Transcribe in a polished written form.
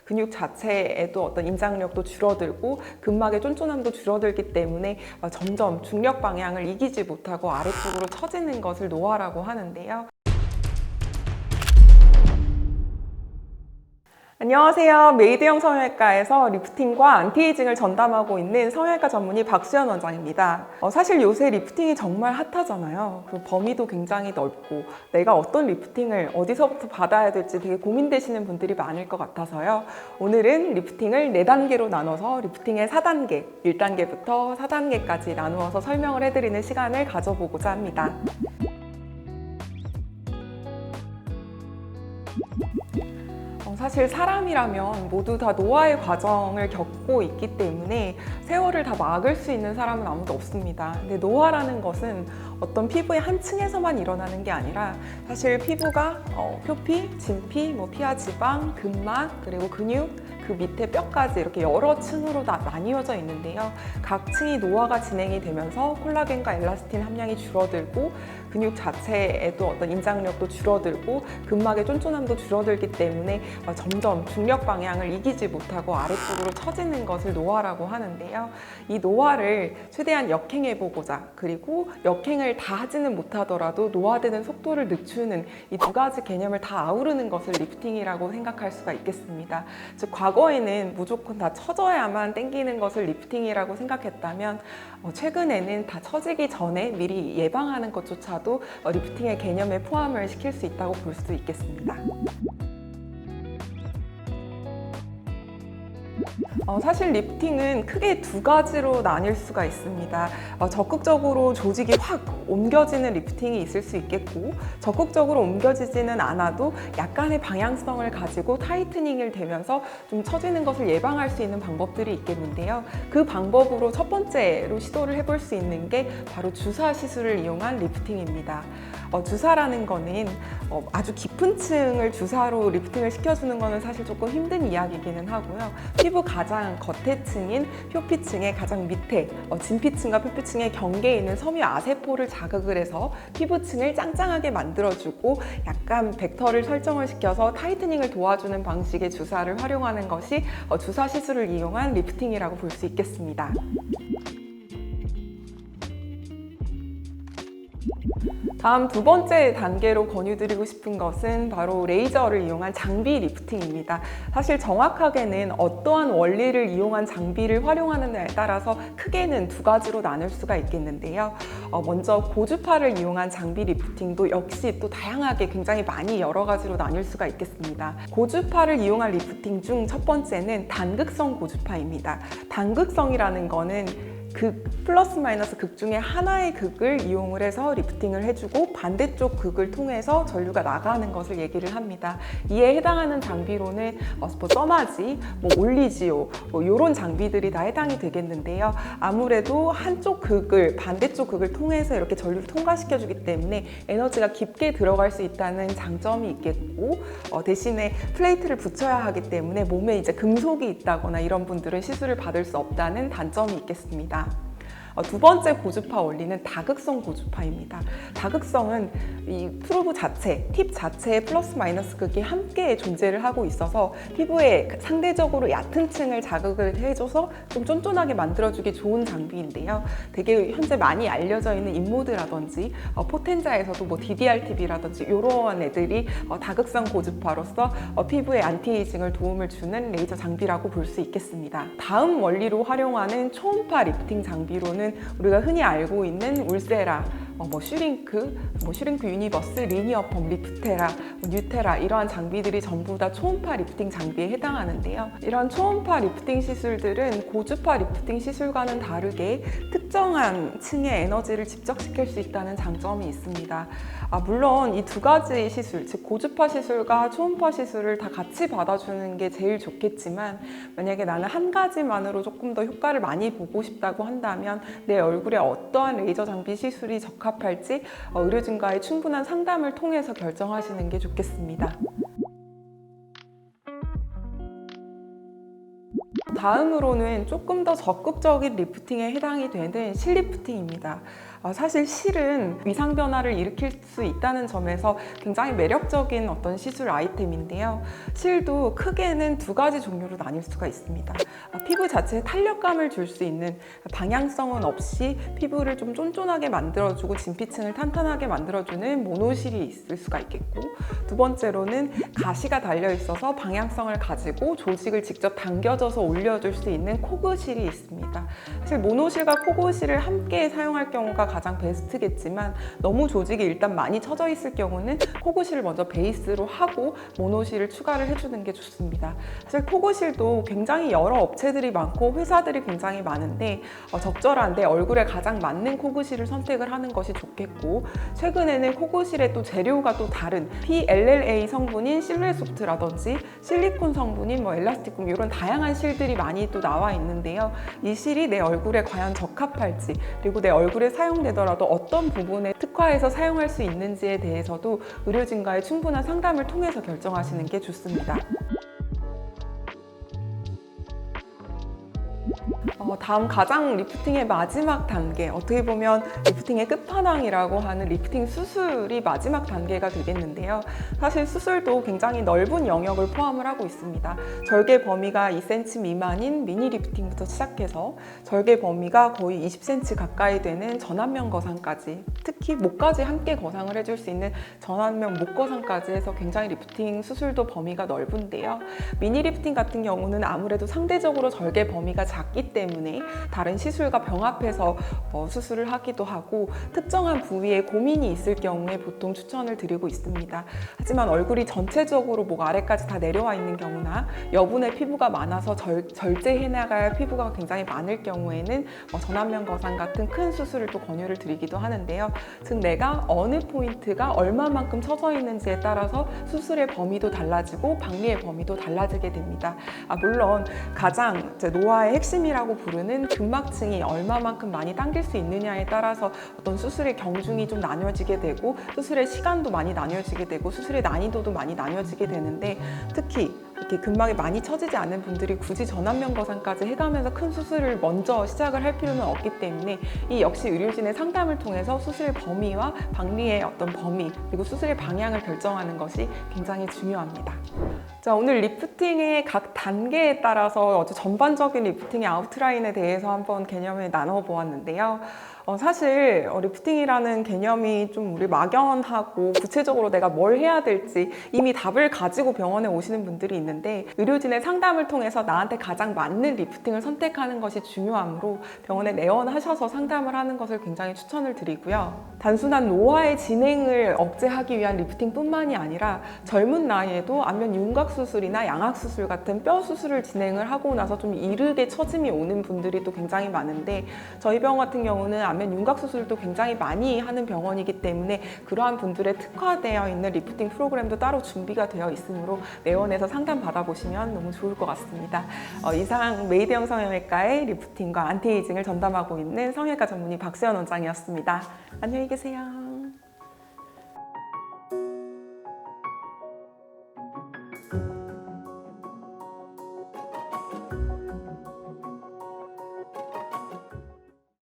근육 자체에도 어떤 인장력도 줄어들고 근막의 쫀쫀함도 줄어들기 때문에 점점 중력 방향을 이기지 못하고 아래쪽으로 처지는 것을 노화라고 하는데요. 안녕하세요. 메이드형 성형외과에서 리프팅과 안티에이징을 전담하고 있는 성형외과 전문의 박수연 원장입니다. 사실 요새 리프팅이 정말 핫하잖아요. 그 범위도 굉장히 넓고 내가 어떤 리프팅을 어디서부터 받아야 될지 되게 고민되시는 분들이 많을 것 같아서요. 오늘은 리프팅을 4단계로 나눠서 리프팅의 4단계, 1단계부터 4단계까지 나누어서 설명을 해드리는 시간을 가져보고자 합니다. 사실 사람이라면 모두 다 노화의 과정을 겪고 있기 때문에 세월을 다 막을 수 있는 사람은 아무도 없습니다. 근데 노화라는 것은 어떤 피부의 한 층에서만 일어나는 게 아니라 사실 피부가 표피, 진피, 피하 지방, 근막, 그리고 근육, 그 밑에 뼈까지 이렇게 여러 층으로 다 나뉘어져 있는데요. 각 층이 노화가 진행이 되면서 콜라겐과 엘라스틴 함량이 줄어들고 근육 자체에도 어떤 인장력도 줄어들고 근막의 쫀쫀함도 줄어들기 때문에 점점 중력 방향을 이기지 못하고 아래쪽으로 처지는 것을 노화라고 하는데요. 이 노화를 최대한 역행해보고자, 그리고 역행을 다 하지는 못하더라도 노화되는 속도를 늦추는 이 두 가지 개념을 다 아우르는 것을 리프팅이라고 생각할 수가 있겠습니다. 즉 과거에는 무조건 다 처져야만 땡기는 것을 리프팅이라고 생각했다면 최근에는 다 처지기 전에 미리 예방하는 것조차도 리프팅의 개념에 포함을 시킬 수 있다고 볼 수도 있겠습니다. 사실 리프팅은 크게 두 가지로 나뉠 수가 있습니다. 적극적으로 조직이 확 옮겨지는 리프팅이 있을 수 있겠고, 적극적으로 옮겨지지는 않아도 약간의 방향성을 가지고 타이트닝을 되면서 좀 처지는 것을 예방할 수 있는 방법들이 있겠는데요. 그 방법으로 첫 번째로 시도를 해볼 수 있는 게 바로 주사 시술을 이용한 리프팅입니다. 주사라는 거는 아주 깊은 층을 주사로 리프팅을 시켜주는 거는 사실 조금 힘든 이야기이기는 하고요. 피부 가장 겉에 층인 표피층의 가장 밑에 진피층과 표피층의 경계에 있는 섬유 아세포를 자극을 해서 피부층을 짱짱하게 만들어주고 약간 벡터를 설정을 시켜서 타이트닝을 도와주는 방식의 주사를 활용하는 것이 주사 시술을 이용한 리프팅이라고 볼 수 있겠습니다. 다음 두 번째 단계로 권유드리고 싶은 것은 바로 레이저를 이용한 장비 리프팅입니다. 사실 정확하게는 어떠한 원리를 이용한 장비를 활용하느냐에 따라서 크게는 두 가지로 나눌 수가 있겠는데요. 먼저 고주파를 이용한 장비 리프팅도 역시 또 다양하게 굉장히 많이 여러 가지로 나눌 수가 있겠습니다. 고주파를 이용한 리프팅 중 첫 번째는 단극성 고주파입니다. 단극성이라는 거는 극 플러스 마이너스 극 중에 하나의 극을 이용을 해서 리프팅을 해주고 반대쪽 극을 통해서 전류가 나가는 것을 얘기를 합니다. 이에 해당하는 장비로는 써마지, 올리지오 이런 장비들이 다 해당이 되겠는데요. 아무래도 한쪽 극을 반대쪽 극을 통해서 이렇게 전류를 통과시켜주기 때문에 에너지가 깊게 들어갈 수 있다는 장점이 있겠고 대신에 플레이트를 붙여야 하기 때문에 몸에 이제 금속이 있다거나 이런 분들은 시술을 받을 수 없다는 단점이 있겠습니다. 두 번째 고주파 원리는 다극성 고주파입니다. 다극성은 이 프로브 자체, 팁 자체에 플러스 마이너스 극이 함께 존재를 하고 있어서 피부에 상대적으로 얕은 층을 자극을 해줘서 좀 쫀쫀하게 만들어주기 좋은 장비인데요. 되게 현재 많이 알려져 있는 인모드라든지 포텐자에서도 DDR TV라든지 이런 애들이 다극성 고주파로서 피부에 안티에이징을 도움을 주는 레이저 장비라고 볼 수 있겠습니다. 다음 원리로 활용하는 초음파 리프팅 장비로는 우리가 흔히 알고 있는 울세라, 슈링크 유니버스, 리니어펌, 리프테라, 뉴테라 이러한 장비들이 전부 다 초음파 리프팅 장비에 해당하는데요. 이런 초음파 리프팅 시술들은 고주파 리프팅 시술과는 다르게 특정한 층의 에너지를 집적시킬 수 있다는 장점이 있습니다. 물론 이 두 가지 시술, 즉 고주파 시술과 초음파 시술을 다 같이 받아주는 게 제일 좋겠지만 만약에 나는 한 가지만으로 조금 더 효과를 많이 보고 싶다고 한다면 내 얼굴에 어떠한 레이저 장비 시술이 적합할지 의료진과의 충분한 상담을 통해서 결정하시는 게 좋겠습니다. 다음으로는 조금 더 적극적인 리프팅에 해당이 되는 실리프팅입니다. 사실 실은 위상 변화를 일으킬 수 있다는 점에서 굉장히 매력적인 어떤 시술 아이템인데요. 실도 크게는 두 가지 종류로 나뉠 수가 있습니다. 피부 자체에 탄력감을 줄 수 있는, 방향성은 없이 피부를 좀 쫀쫀하게 만들어주고 진피층을 탄탄하게 만들어주는 모노실이 있을 수가 있겠고, 두 번째로는 가시가 달려 있어서 방향성을 가지고 조직을 직접 당겨져서 올려줄 수 있는 코그실이 있습니다. 사실 모노실과 코그실을 함께 사용할 경우가 가장 베스트겠지만, 너무 조직이 일단 많이 처져 있을 경우는 코그실을 먼저 베이스로 하고 모노실을 추가를 해주는 게 좋습니다. 사실 코그실도 굉장히 여러 업체들이 많고 회사들이 굉장히 많은데, 적절한데 얼굴에 가장 맞는 코그실을 선택을 하는 것이 좋겠고, 최근에는 코그실의 또 재료가 또 다른 PLLA 성분인 실루엣소프트라든지 실리콘 성분인 엘라스틱금, 이런 다양한 실들이 많이 또 나와 있는데요. 이 실이 내 얼굴에 과연 적합할지, 그리고 내 얼굴에 사용되더라도 어떤 부분에 특화해서 사용할 수 있는지에 대해서도 의료진과의 충분한 상담을 통해서 결정하시는 게 좋습니다. 다음 가장 리프팅의 마지막 단계, 어떻게 보면 리프팅의 끝판왕이라고 하는 리프팅 수술이 마지막 단계가 되겠는데요. 사실 수술도 굉장히 넓은 영역을 포함을 하고 있습니다. 절개 범위가 2cm 미만인 미니 리프팅부터 시작해서 절개 범위가 거의 20cm 가까이 되는 전완면 거상까지, 특히 목까지 함께 거상을 해줄 수 있는 전완면 목 거상까지 해서 굉장히 리프팅 수술도 범위가 넓은데요. 미니 리프팅 같은 경우는 아무래도 상대적으로 절개 범위가 작기 때문에 다른 시술과 병합해서 수술을 하기도 하고, 특정한 부위에 고민이 있을 경우에 보통 추천을 드리고 있습니다. 하지만 얼굴이 전체적으로 목 아래까지 다 내려와 있는 경우나 여분의 피부가 많아서 절제해 나가야 할 피부가 굉장히 많을 경우에는 전완면 거상 같은 큰 수술을 또 권유를 드리기도 하는데요. 즉 내가 어느 포인트가 얼마만큼 처져 있는지에 따라서 수술의 범위도 달라지고 박리의 범위도 달라지게 됩니다. 물론 가장 노화의 핵심이라고 부르는 근막층이 얼마만큼 많이 당길 수 있느냐에 따라서 어떤 수술의 경중이 좀 나뉘어지게 되고, 수술의 시간도 많이 나뉘어지게 되고, 수술의 난이도도 많이 나뉘어지게 되는데, 특히 이렇게 근막이 많이 처지지 않은 분들이 굳이 전완면 거상까지 해가면서 큰 수술을 먼저 시작을 할 필요는 없기 때문에, 이 역시 의료진의 상담을 통해서 수술의 범위와 박리의 어떤 범위, 그리고 수술의 방향을 결정하는 것이 굉장히 중요합니다. 자, 오늘 리프팅의 각 단계에 따라서 아주 전반적인 리프팅의 아웃라인에 대해서 한번 개념을 나눠보았는데요. 사실 리프팅이라는 개념이 좀 우리 막연하고 구체적으로 내가 뭘 해야 될지 이미 답을 가지고 병원에 오시는 분들이 있는데, 의료진의 상담을 통해서 나한테 가장 맞는 리프팅을 선택하는 것이 중요하므로 병원에 내원하셔서 상담을 하는 것을 굉장히 추천을 드리고요. 단순한 노화의 진행을 억제하기 위한 리프팅뿐만이 아니라 젊은 나이에도 안면 윤곽 수술이나 양악 수술 같은 뼈 수술을 진행을 하고 나서 좀 이르게 처짐이 오는 분들이 또 굉장히 많은데, 저희 병원 같은 경우는 안면 윤곽 수술도 굉장히 많이 하는 병원이기 때문에 그러한 분들에 특화되어 있는 리프팅 프로그램도 따로 준비가 되어 있으므로 내원해서 상담 받아보시면 너무 좋을 것 같습니다. 이상 메이드형 성형외과의 리프팅과 안티에이징을 전담하고 있는 성형외과 전문의 박수연 원장이었습니다. 안녕히 계세요.